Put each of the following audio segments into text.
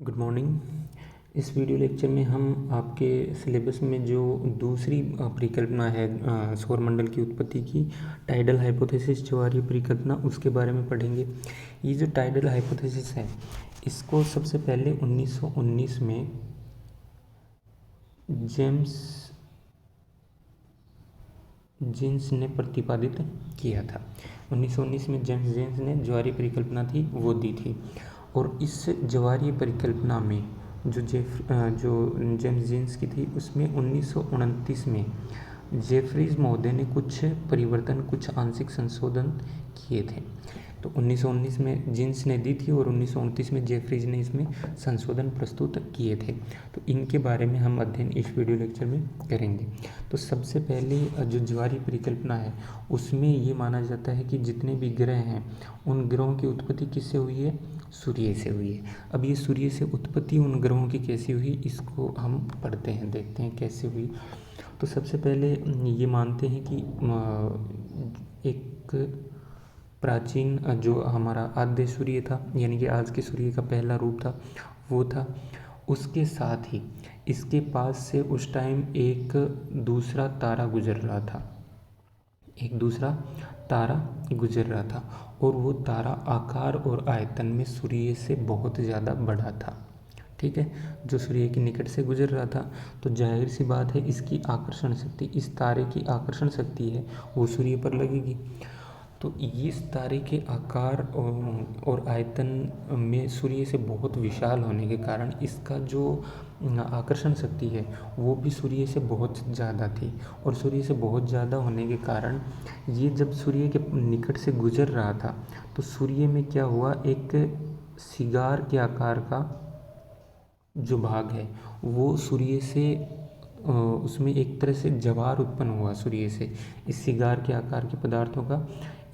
Good morning. इस video lecture में हम आपके सिलेबस में जो दूसरी परिकल्पना है सौरमंडल की उत्पत्ति की, टाइडल हाइपोथेसिस ज्वारीय परिकल्पना, उसके बारे में पढ़ेंगे। ये जो टाइडल हाइपोथेसिस है, इसको सबसे पहले 1919 में जेम्स जीन्स ने प्रतिपादित किया था। 1919 में जेम्स जीन्स ने ज्वारीय परिकल्पना थी वो दी थी, और इस ज्वारीय परिकल्पना में जो जेम्स जीन्स की थी, उसमें 1929 में जेफरीज महोदय ने कुछ परिवर्तन, कुछ आंशिक संशोधन किए थे। तो 1919 में जीन्स ने दी थी और 1929 में जेफरीज ने इसमें संशोधन प्रस्तुत किए थे। तो इनके बारे में हम अध्ययन इस वीडियो लेक्चर में करेंगे। तो सबसे पहले जो ज्वारीय परिकल्पना है, उसमें ये माना जाता है कि जितने भी ग्रह हैं, उन ग्रहों की उत्पत्ति किससे हुई है? सूर्य से हुई है। अब ये सूर्य से उत्पत्ति उन ग्रहों की कैसी हुई, इसको हम पढ़ते हैं, देखते हैं कैसे हुई। तो सबसे पहले ये मानते हैं कि एक प्राचीन जो हमारा आद्य सूर्य था, यानी कि आज के सूर्य का पहला रूप था, वो था। उसके साथ ही इसके पास से उस टाइम एक दूसरा तारा गुजर रहा था, एक दूसरा तारा गुजर रहा था, और वो तारा आकार और आयतन में सूर्य से बहुत ज़्यादा बड़ा था। ठीक है, जो सूर्य के निकट से गुजर रहा था, तो जाहिर सी बात है इसकी आकर्षण शक्ति, इस तारे की आकर्षण शक्ति है वो सूर्य पर लगेगी। तो इस तारे के आकार और आयतन में सूर्य से बहुत विशाल होने के कारण इसका जो आकर्षण शक्ति है वो भी सूर्य से बहुत ज़्यादा थी, और सूर्य से बहुत ज़्यादा होने के कारण ये जब सूर्य के निकट से गुजर रहा था, तो सूर्य में क्या हुआ, एक सिगार के आकार का जो भाग है वो सूर्य से उसमें एक तरह से जवार उत्पन्न हुआ सूर्य से। इस सिगार के आकार के पदार्थों का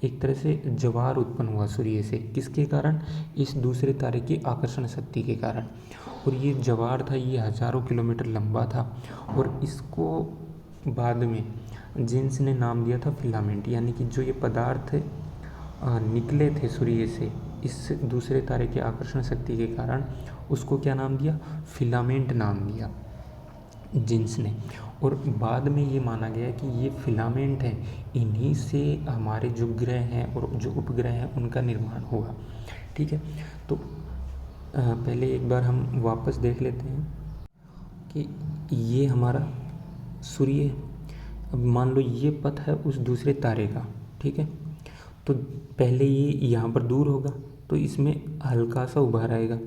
एक तरह से जवार उत्पन्न हुआ सूर्य से। किसके कारण? इस दूसरे तारे की आकर्षण शक्ति के कारण। और ये जवार था, ये हज़ारों किलोमीटर लंबा था, और इसको बाद में जीन्स ने नाम दिया था फिलामेंट। यानी कि जो ये पदार्थ निकले थे सूर्य से इस दूसरे तारे की आकर्षण शक्ति के कारण, उसको क्या नाम दिया? फिलामेंट नाम दिया जीन्स ने। और बाद में ये माना गया कि ये फिलामेंट है, इन्हीं से हमारे जो ग्रह हैं और जो उपग्रह हैं उनका निर्माण हुआ। ठीक है, तो पहले एक बार हम वापस देख लेते हैं कि ये हमारा सूर्य है। अब मान लो ये पथ है उस दूसरे तारे का। ठीक है, तो पहले ये यहाँ पर दूर होगा, तो इसमें हल्का सा उभार आएगा।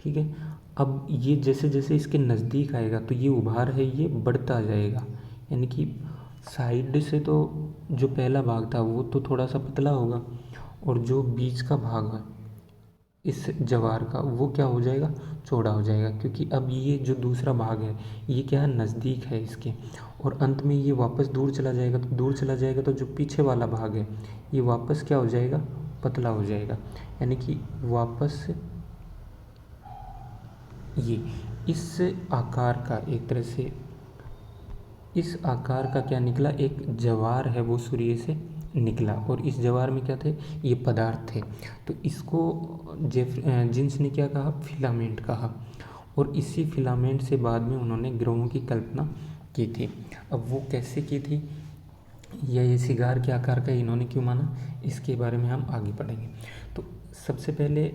ठीक है, अब ये जैसे जैसे इसके नज़दीक आएगा तो ये उभार है ये बढ़ता जाएगा। यानी कि साइड से तो जो पहला भाग था वो तो थोड़ा सा पतला होगा, और जो बीच का भाग है इस जवार का वो क्या हो जाएगा? चौड़ा हो जाएगा, क्योंकि अब ये जो दूसरा भाग है ये क्या है? नज़दीक है इसके, और अंत में ये वापस दूर चला जाएगा। तो दूर चला जाएगा तो जो पीछे वाला भाग है ये वापस क्या हो जाएगा? पतला हो जाएगा। यानी कि वापस ये इस आकार का एक तरह से इस आकार का क्या निकला? एक जवार है वो सूर्य से निकला, और इस जवार में क्या थे? ये पदार्थ थे। तो इसको जीन्स ने क्या कहा? फिलामेंट कहा। और इसी फिलामेंट से बाद में उन्होंने ग्रहों की कल्पना की थी। अब वो कैसे की थी, या ये सिगार के आकार का इन्होंने क्यों माना, इसके बारे में हम आगे पढ़ेंगे। तो सबसे पहले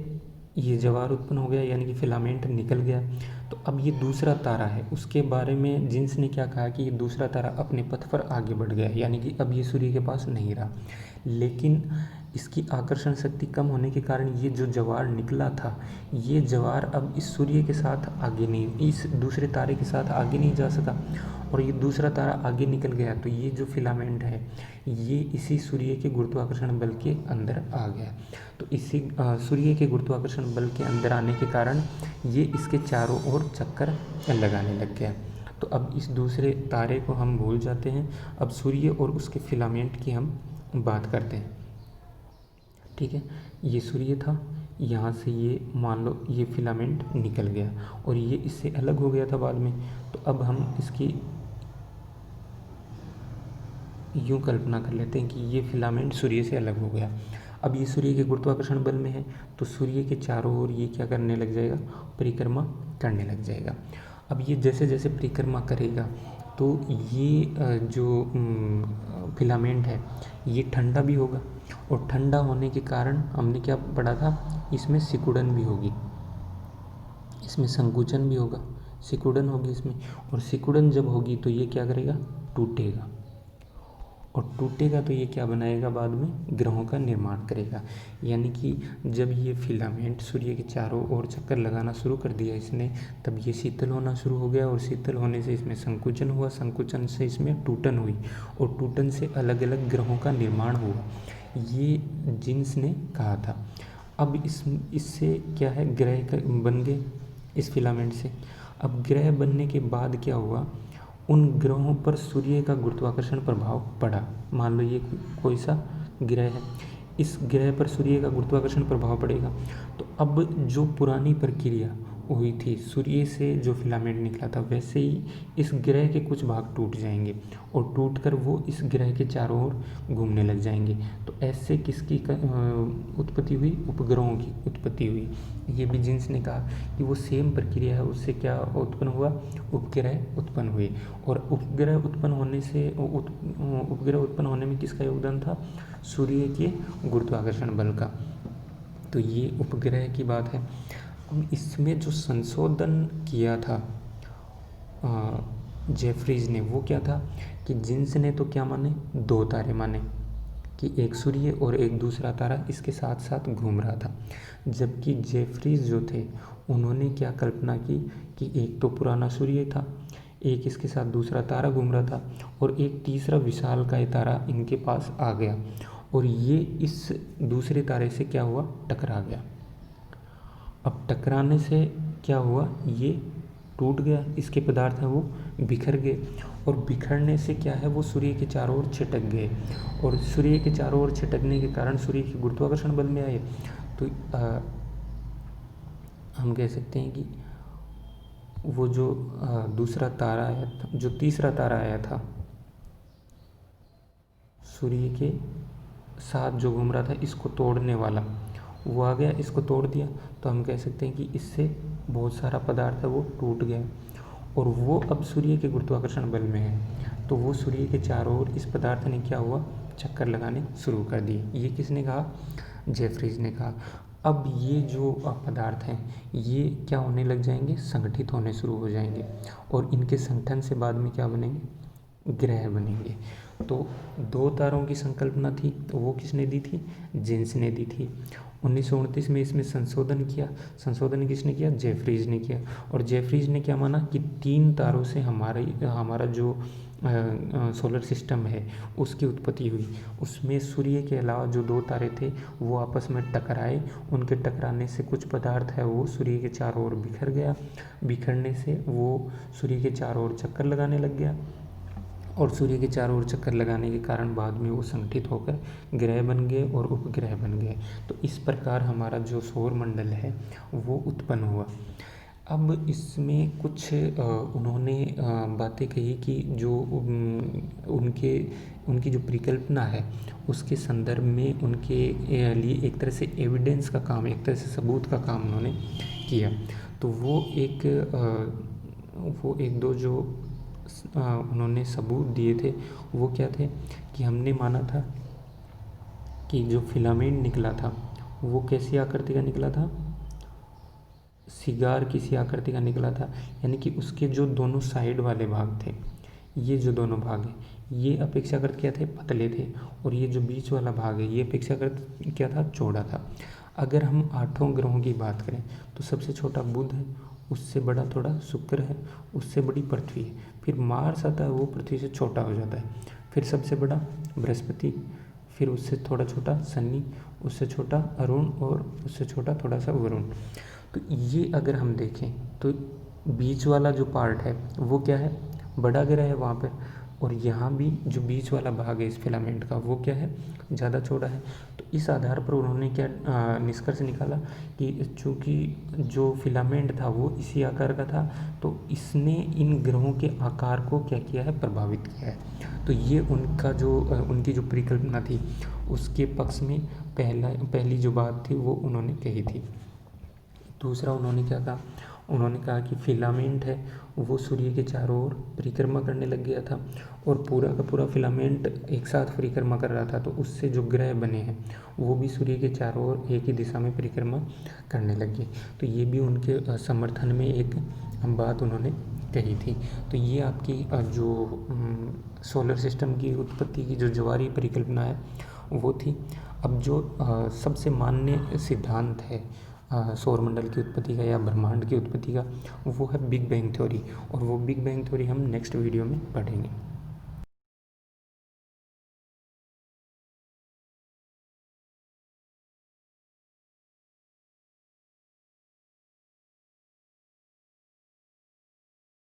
ये जवार उत्पन्न हो गया, यानी कि फिलामेंट निकल गया। तो अब ये दूसरा तारा है, उसके बारे में जीन्स ने क्या कहा कि ये दूसरा तारा अपने पथ पर आगे बढ़ गया, यानी कि अब ये सूर्य के पास नहीं रहा। लेकिन इसकी आकर्षण शक्ति कम होने के कारण ये जो जवार निकला था, ये जवार अब इस सूर्य के साथ आगे नहीं, इस दूसरे तारे के साथ आगे नहीं जा सका, और ये दूसरा तारा आगे निकल गया। तो ये जो फिलामेंट है ये इसी सूर्य के गुरुत्वाकर्षण बल के अंदर आ गया। तो इसी सूर्य के गुरुत्वाकर्षण बल के अंदर आने के कारण ये इसके चारों ओर चक्कर लगाने लग गया। तो अब इस दूसरे तारे को हम भूल जाते हैं, अब सूर्य और उसके फिलामेंट की हम बात करते हैं। ठीक है, ये सूर्य था, यहाँ से ये मान लो ये फिलामेंट निकल गया और ये इससे अलग हो गया था बाद में। तो अब हम इसकी यूँ कल्पना कर लेते हैं कि ये फिलामेंट सूर्य से अलग हो गया। अब ये सूर्य के गुरुत्वाकर्षण बल में है, तो सूर्य के चारों ओर ये क्या करने लग जाएगा, परिक्रमा करने लग जाएगा। अब ये जैसे जैसे परिक्रमा करेगा तो ये जो फिलामेंट है ये ठंडा भी होगा, और ठंडा होने के कारण हमने क्या पढ़ा था, इसमें सिकुड़न भी होगी, इसमें संकुचन भी होगा, सिकुड़न होगी इसमें, और सिकुड़न जब होगी तो ये क्या करेगा, टूटेगा, और टूटेगा तो ये क्या बनाएगा, बाद में ग्रहों का निर्माण करेगा। यानी कि जब ये फिलामेंट सूर्य के चारों ओर चक्कर लगाना शुरू कर दिया इसने, तब ये शीतल होना शुरू हो गया, और शीतल होने से इसमें संकुचन हुआ, संकुचन से इसमें टूटन हुई, और टूटन से अलग अलग ग्रहों का निर्माण हुआ। ये जीन्स ने कहा था। अब इससे क्या है, ग्रह बन गए इस फिलामेंट से। अब ग्रह बनने के बाद क्या हुआ, उन ग्रहों पर सूर्य का गुरुत्वाकर्षण प्रभाव पड़ा। मान लो ये कोई सा ग्रह है, इस ग्रह पर सूर्य का गुरुत्वाकर्षण प्रभाव पड़ेगा, तो अब जो पुरानी प्रक्रिया हुई थी, सूर्य से जो फिलामेंट निकला था, वैसे ही इस ग्रह के कुछ भाग टूट जाएंगे, और टूटकर वो इस ग्रह के चारों ओर घूमने लग जाएंगे। तो ऐसे किसकी उत्पत्ति हुई, उपग्रहों की उत्पत्ति हुई। ये भी जीन्स ने कहा कि वो सेम प्रक्रिया है, उससे क्या उत्पन्न हुआ, उपग्रह उत्पन्न हुए। और उपग्रह उत्पन्न होने में किसका योगदान था, सूर्य के गुरुत्वाकर्षण बल का। तो ये उपग्रह की बात है। अब इसमें जो संशोधन किया था जेफरीज ने, वो क्या था कि जीन्स ने तो क्या माने, 2 तारे माने कि एक सूर्य और एक दूसरा तारा इसके साथ साथ घूम रहा था। जबकि जेफरीज जो थे, उन्होंने क्या कल्पना की कि एक तो पुराना सूर्य था, एक इसके साथ दूसरा तारा घूम रहा था, और एक तीसरा विशालकाय तारा इनके पास आ गया, और ये इस दूसरे तारे से क्या हुआ, टकरा गया। अब टकराने से क्या हुआ, ये टूट गया, इसके पदार्थ हैं वो बिखर गए, और बिखरने से क्या है, वो सूर्य के चारों ओर छिटक गए, और सूर्य के चारों ओर छिटकने के कारण सूर्य के गुरुत्वाकर्षण बल में आए। तो हम कह सकते हैं कि वो जो दूसरा तारा आया था, जो तीसरा तारा आया था सूर्य के साथ जो घूम रहा था, इसको तोड़ने वाला, वो आ गया, इसको तोड़ दिया। तो हम कह सकते हैं कि इससे बहुत सारा पदार्थ है वो टूट गया, और वो अब सूर्य के गुरुत्वाकर्षण बल में है। तो वो सूर्य के चारों ओर इस पदार्थ ने क्या हुआ, चक्कर लगाने शुरू कर दिए। ये किसने कहा, जेफरीज ने कहा। अब ये जो पदार्थ हैं ये क्या होने लग जाएंगे, संगठित होने शुरू हो जाएंगे, और इनके संगठन से बाद में क्या बनेंगे, ग्रह बनेंगे। तो 2 तारों की संकल्पना थी, तो वो किसने दी थी, जीन्स ने दी थी। 1929 में इसमें संशोधन किया। संशोधन किसने किया, जेफरीज ने किया। और जेफरीज ने क्या माना कि 3 तारों से हमारा जो सोलर सिस्टम है उसकी उत्पत्ति हुई। उसमें सूर्य के अलावा जो 2 तारे थे वो आपस में टकराए, उनके टकराने से कुछ पदार्थ है वो सूर्य के चारों ओर बिखर गया, बिखरने से वो सूर्य के चारों ओर चक्कर लगाने लग गया, और सूर्य के चारों ओर चक्कर लगाने के कारण बाद में वो संगठित होकर ग्रह बन गए और उपग्रह बन गए। तो इस प्रकार हमारा जो सौर मंडल है वो उत्पन्न हुआ। अब इसमें कुछ उन्होंने बातें कही कि जो उनकी जो परिकल्पना है उसके संदर्भ में उनके लिए एक तरह से एविडेंस का काम, एक तरह से सबूत का काम उन्होंने किया। तो वो एक दो जो उन्होंने सबूत दिए थे वो क्या थे कि हमने माना था कि जो फिलामेंट निकला था वो कैसी आकृति का निकला था, सिगार की सी आकृति का निकला था। यानी कि उसके जो दोनों साइड वाले भाग थे, ये जो दोनों भाग हैं ये अपेक्षाकृत क्या थे, पतले थे, और ये जो बीच वाला भाग है ये अपेक्षाकृत क्या था, चौड़ा था। अगर हम 8 ग्रहों की बात करें तो सबसे छोटा बुध है, उससे बड़ा थोड़ा शुक्र है, उससे बड़ी पृथ्वी है, फिर मार्स आता है वो पृथ्वी से छोटा हो जाता है, फिर सबसे बड़ा बृहस्पति, फिर उससे थोड़ा छोटा शनि, उससे छोटा अरुण, और उससे छोटा थोड़ा सा वरुण। तो ये अगर हम देखें तो बीच वाला जो पार्ट है वो क्या है, बड़ा ग्रह है वहाँ पर, और यहाँ भी जो बीच वाला भाग है इस फिलामेंट का वो क्या है, ज़्यादा चौड़ा है। तो इस आधार पर उन्होंने क्या निष्कर्ष निकाला कि चूँकि जो फिलामेंट था वो इसी आकार का था, तो इसने इन ग्रहों के आकार को क्या किया है, प्रभावित किया है। तो ये उनकी जो परिकल्पना थी उसके पक्ष में पहली जो बात थी वो उन्होंने कही थी। दूसरा उन्होंने क्या कहा, उन्होंने कहा कि फिलामेंट है वो सूर्य के चारों ओर परिक्रमा करने लग गया था और पूरा का पूरा फिलामेंट एक साथ परिक्रमा कर रहा था, तो उससे जो ग्रह बने हैं वो भी सूर्य के चारों ओर एक ही दिशा में परिक्रमा करने लग गए। तो ये भी उनके समर्थन में एक बात उन्होंने कही थी। तो ये आपकी जो सोलर सिस्टम की उत्पत्ति की जो जवारी परिकल्पना है वो थी। अब जो सबसे मान्य सिद्धांत है सौरमंडल की उत्पत्ति का या ब्रह्मांड की उत्पत्ति का, वो है बिग बैंग थ्योरी, और वो बिग बैंग थ्योरी हम नेक्स्ट वीडियो में पढ़ेंगे।